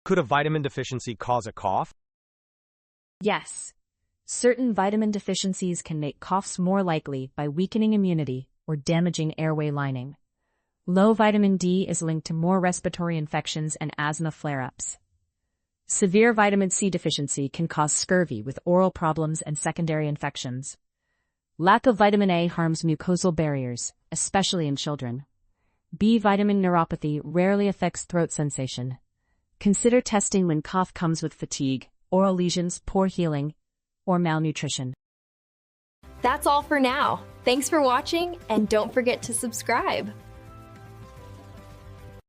Could a vitamin deficiency cause a cough? Yes. Certain vitamin deficiencies can make coughs more likely by weakening immunity or damaging airway lining. Low vitamin D is linked to more respiratory infections and asthma flare-ups. Severe vitamin C deficiency can cause scurvy with oral problems and secondary infections. Lack of vitamin A harms mucosal barriers, especially in children. B vitamin neuropathy rarely affects throat sensation. Consider testing when cough comes with fatigue, oral lesions, poor healing, or malnutrition. That's all for now. Thanks for watching, and don't forget to subscribe.